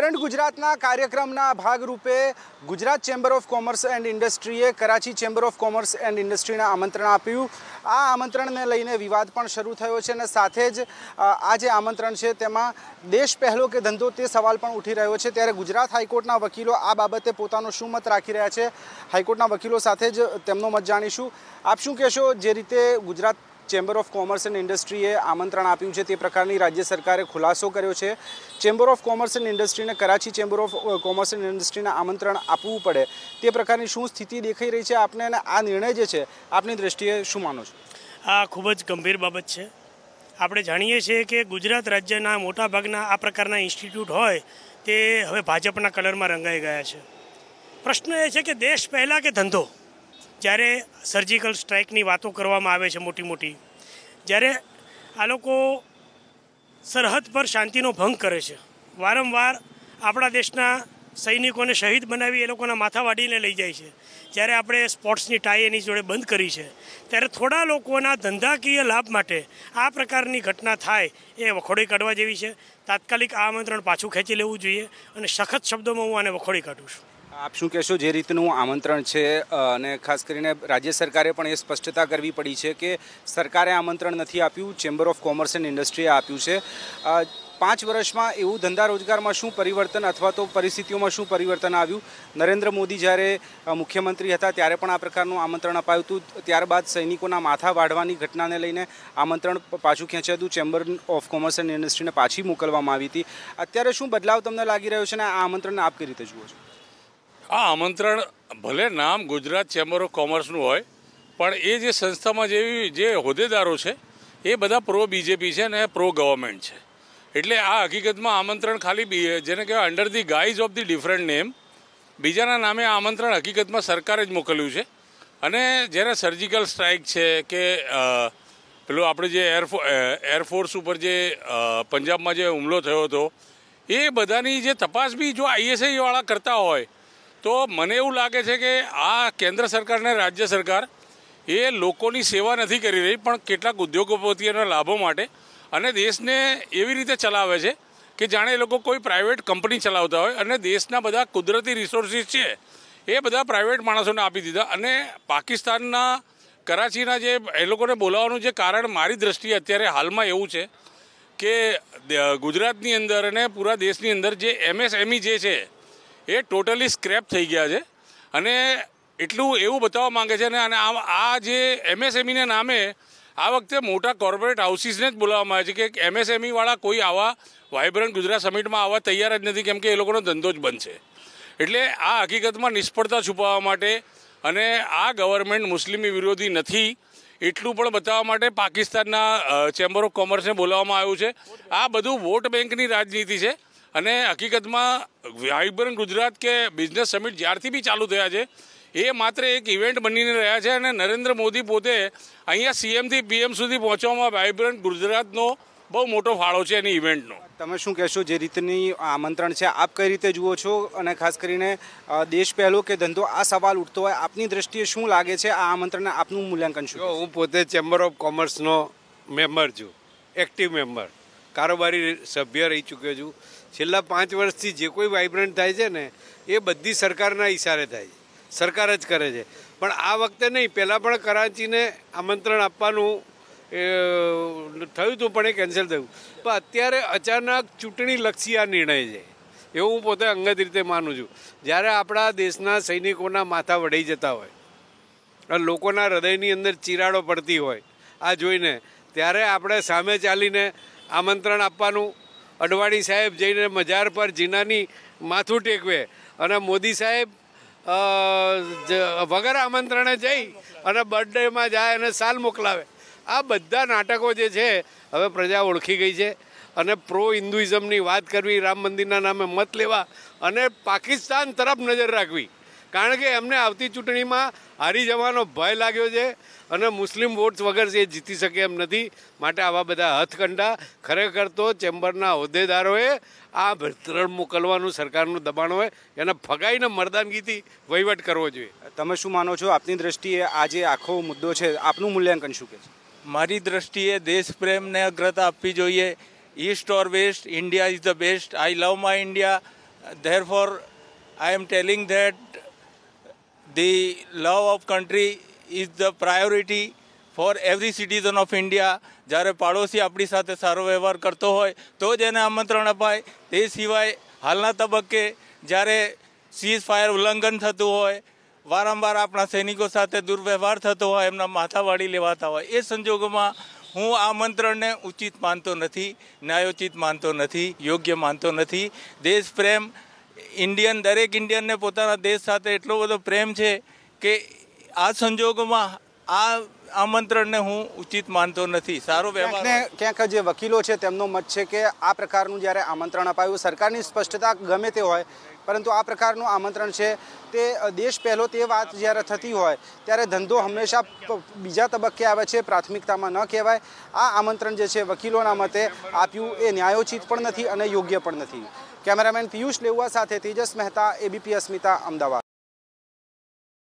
Vibrant ગુજરાતના કાર્યક્રમના ભાગરૂપે Gujarat chamber of commerce and ઇન્ડસ્ટ્રીએ Karachi chamber of commerce and ઇન્ડસ્ટ્રીને આમંત્રણ આપ્યું। આ આમંત્રણને લઈને વિવાદ પણ શરૂ થયો છે અને સાથે જ આ જે આમંત્રણ છે તેમાં દેશ પહેલો કે ધંધો તે સવાલ પણ ઉઠી રહ્યો છે। ત્યારે ગુજરાત હાઈકોર્ટના વકીલો આ બાબતે પોતાનો શું મત રાખી રહ્યા છે, હાઈકોર્ટના વકીલો સાથે જ તેમનો મત જાણીશું। આપ શું કહેશો? જે રીતે Gujarat chamber of commerce and ઇન્ડસ્ટ્રીએ આમંત્રણ આપ્યું છે તે પ્રકારની રાજ્ય સરકારે ખુલાસો કર્યો છે। ચેમ્બર ઓફ કોમર્સ એન્ડ ઇન્ડસ્ટ્રીને Karachi chamber of commerce and ઇન્ડસ્ટ્રીને આમંત્રણ આપવું પડે તે પ્રકારની શું સ્થિતિ દેખાઈ રહી છે આપને, અને આ નિર્ણય જે છે આપની દ્રષ્ટિએ શું માનો છો? આ ખૂબ જ ગંભીર બાબત છે। આપણે જાણીએ છીએ કે ગુજરાત રાજ્યના મોટાભાગના આ પ્રકારના ઇન્સ્ટિટ્યૂટ હોય તે હવે ભાજપના કલરમાં રંગાઈ ગયા છે। પ્રશ્ન એ છે કે દેશ પહેલાં કે ધંધો? જ્યારે સર્જિકલ સ્ટ્રાઇકની વાતો કરવામાં આવે છે મોટી મોટી, જ્યારે આ લોકો સરહદ પર શાંતિનો ભંગ કરે છે, વારંવાર આપણા દેશના સૈનિકોને શહીદ બનાવી એ લોકોના માથા વાડીને લઈ જાય છે, જ્યારે આપણે સ્પોર્ટ્સની ટાઈ એની જોડે બંધ કરી છે, ત્યારે થોડા લોકોના ધંધાકીય લાભ માટે આ પ્રકારની ઘટના થાય એ વખોડી કાઢવા જેવી છે। તાત્કાલિક આ આમંત્રણ પાછું ખેંચી લેવું જોઈએ અને સખત શબ્દોમાં હું આને વખોડી કાઢું છું। આપ શું કહેશો? જે રીતનું આમંત્રણ છે અને ખાસ કરીને રાજ્ય સરકારે પણ એ સ્પષ્ટતા કરવી પડી છે કે સરકારે આમંત્રણ નથી આપ્યું, ચેમ્બર ઓફ કોમર્સ એન્ડ ઇન્ડસ્ટ્રીએ આપ્યું છે। 5 વર્ષમાં એવું ધંધા રોજગારમાં શું પરિવર્તન અથવા તો પરિસ્થિતિઓમાં શું પરિવર્તન આવ્યું? નરેન્દ્ર મોદી જ્યારે મુખ્યમંત્રી હતા ત્યારે પણ આ પ્રકારનું આમંત્રણ અપાયું હતું, ત્યારબાદ સૈનિકોના માથા વાઢવાની ઘટનાને લઈને આમંત્રણ પાછું ખેંચાયું હતું, ચેમ્બર ઓફ કોમર્સ એન્ડ ઇન્ડસ્ટ્રીને પાછી મોકલવામાં આવી હતી। અત્યારે શું બદલાવ તમને લાગી રહ્યો છે અને આ આમંત્રણને આપ કઈ રીતે જુઓ છો? આ આમંત્રણ ભલે નામ ગુજરાત ચેમ્બર ઓફ કોમર્સનું હોય, પણ એ જે સંસ્થામાં જે હોદ્દેદારો છે એ બધા પ્રો બીજેપી છે અને પ્રો ગવર્મેન્ટ છે। એટલે આ હકીકતમાં આમંત્રણ ખાલી જેને કહેવાય under the guise of the different name, બીજાના નામે આ આમંત્રણ હકીકતમાં સરકારે જ મોકલ્યું છે। અને જ્યારે સર્જિકલ સ્ટ્રાઇક છે કે પેલું આપણે જે એરફોર્સ ઉપર જે પંજાબમાં જે હુમલો થયો હતો એ બધાની જે તપાસ બી જો ISI-વાળા કરતા હોય તો મને એવું લાગે છે કે આ કેન્દ્ર સરકાર અને રાજ્ય સરકાર એ લોકોની સેવા નથી કરી રહી, પણ કેટલાક ઉદ્યોગપતિઓના લાભો માટે અને દેશને એવી રીતે ચલાવે છે કે જાણે એ લોકો કોઈ પ્રાઇવેટ કંપની ચલાવતા હોય અને દેશના બધા કુદરતી રિસોર્સિસ છે એ બધા પ્રાઇવેટ માણસોને આપી દીધા। અને પાકિસ્તાનના કરાચીના જે એ લોકોને બોલાવવાનું જે કારણ મારી દ્રષ્ટિએ અત્યારે હાલમાં એવું છે કે ગુજરાતની અંદર અને પૂરા દેશની અંદર જે MSME જે છે એ ટોટલી સ્ક્રેપ થઈ ગયા છે અને એટલું એવું બતાવવા માંગે છે અને આ જે MSMEને નામે આ વખતે મોટા કોર્પોરેટ હાઉસીસને જ બોલાવવામાં આવે છે કે MSME-વાળા કોઈ આવા વાઇબ્રન્ટ ગુજરાત સમિટમાં આવવા તૈયાર જ નથી, કેમ કે એ લોકોનો ધંધો જ બંધ છે। એટલે આ હકીકતમાં નિષ્ફળતા છુપાવવા માટે અને આ ગવર્મેન્ટ મુસ્લિમી વિરોધી નથી એટલું પણ બતાવવા માટે પાકિસ્તાનના ચેમ્બર ઓફ કોમર્સને બોલાવવામાં આવ્યું છે। આ બધું વોટ બેંકની રાજનીતિ છે અને હકીકતમાં વાઇબ્રન્ટ ગુજરાત કે બિઝનેસ સમિટ જ્યારથી બી ચાલુ થયા છે એ માત્ર એક ઇવેન્ટ બનીને રહ્યા છે અને નરેન્દ્ર મોદી પોતે અહીંયા CMથી PM સુધી પહોંચવામાં વાઇબ્રન્ટ ગુજરાતનો બહુ મોટો ફાળો છે એની ઇવેન્ટનો। તમે શું કહેશો? જે રીતની આમંત્રણ છે આપ કઈ રીતે જુઓ છો? અને ખાસ કરીને દેશ પહેલો કે ધંધો આ સવાલ ઉઠતો હોય, આપની દ્રષ્ટિએ શું લાગે છે આ આમંત્રણને આપનું મૂલ્યાંકન શું? હું પોતે ચેમ્બર ઓફ કોમર્સનો મેમ્બર છું, એક્ટિવ મેમ્બર, કારોબારી સભ્ય રહી ચૂક્યો છું। છેલ્લા 5 વર્ષથી જે કોઈ વાઇબ્રન્ટ થાય છે ને એ બધી સરકારના ઇશારે થાય છે, સરકાર જ કરે છે। પણ આ વખતે નહીં, પહેલાં પણ કરાચીને આમંત્રણ આપવાનું થયું હતું પણ એ કેન્સલ થયું, પણ અત્યારે અચાનક ચૂંટણીલક્ષી આ નિર્ણય છે એવું હું પોતે અંગત રીતે માનું છું। જ્યારે આપણા દેશના સૈનિકોના માથા વઢાઈ જતા હોય અને લોકોના હૃદયની અંદર ચિરાડો પડતી હોય આ જોઈને, ત્યારે આપણે સામે ચાલીને આમંત્રણ આપવાનું, અડવાણી સાહેબ જઈને મજાર પર જીનાની માથું ટેકવે અને મોદી સાહેબ વગર આમંત્રણે જઈ અને બર્થડેમાં જાય અને સાલ મોકલાવે, આ બધા નાટકો જે છે હવે પ્રજા ઓળખી ગઈ છે। અને પ્રો હિન્દુઇઝમની વાત કરવી, રામ મંદિરના નામે મત લેવા અને પાકિસ્તાન તરફ નજર રાખવી, કારણ કે એમને આવતી ચૂંટણીમાં હારી જવાનો ભય લાગ્યો છે અને મુસ્લિમ વોટ્સ વગર એ જીતી શકે એમ નથી। માટે આવા બધા હથકંડા ખરેખર તો ચેમ્બરના હોદ્દેદારોએ આ ભરતરણ મોકલવાનું સરકારનું દબાણ હોય એને ફગાઈને મર્દાનગીથી વહીવટ કરવો જોઈએ। તમે શું માનો છો? આપની દ્રષ્ટિએ આ જે આખો મુદ્દો છે આપનું મૂલ્યાંકન શું કહે છે? મારી દ્રષ્ટિએ દેશ પ્રેમને અગ્રતા આપવી જોઈએ। East or west, India is the best, I love my India therefore I am telling that the love of country is the priority for every citizen of India. જ્યારે પાડોશી આપણી સાથે સારો વ્યવહાર કરતો હોય તો જ એને આમંત્રણ અપાય. તે સિવાય હાલના તબક્કે જ્યારે સીઝ ફાયર ઉલ્લંઘન થતું હોય, વારંવાર આપણા સૈનિકો સાથે દુર્વ્યવહાર થતો હોય, એમના માથાવાળી લેવાતા હોય, એ સંજોગોમાં હું આ આમંત્રણને ઉચિત માનતો નથી, ન્યાયોચિત માનતો નથી, યોગ્ય માનતો નથી. દેશ પ્રેમ દરેક ઇન્ડિયનને પોતાના દેશ સાથે એટલો બધો પ્રેમ છે કે આ સંજોગોમાં આ આમંત્રણને હું ઉચિત માનતો નથી. સારો વ્યવહાર ક્યાંક જે વકીલો છે તેમનો મત છે કે આ પ્રકારનું જ્યારે આમંત્રણ અપાયું, સરકારની સ્પષ્ટતા ગમે તે હોય, પરંતુ આ પ્રકારનું આમંત્રણ છે તે દેશ પહેલો તે વાત જ્યારે થતી હોય ત્યારે ધંધો હંમેશા બીજા તબક્કે આવે છે, પ્રાથમિકતામાં ન કહેવાય. આ આમંત્રણ જે છે વકીલોના મતે આપ્યું એ ન્યાયોચિત પણ નથી અને યોગ્ય પણ નથી. કેમેરામેન પિયુષ લેઉવા સાથે તેજસ મહેતા, ABP અસ્મિતા, અમદાવાદ.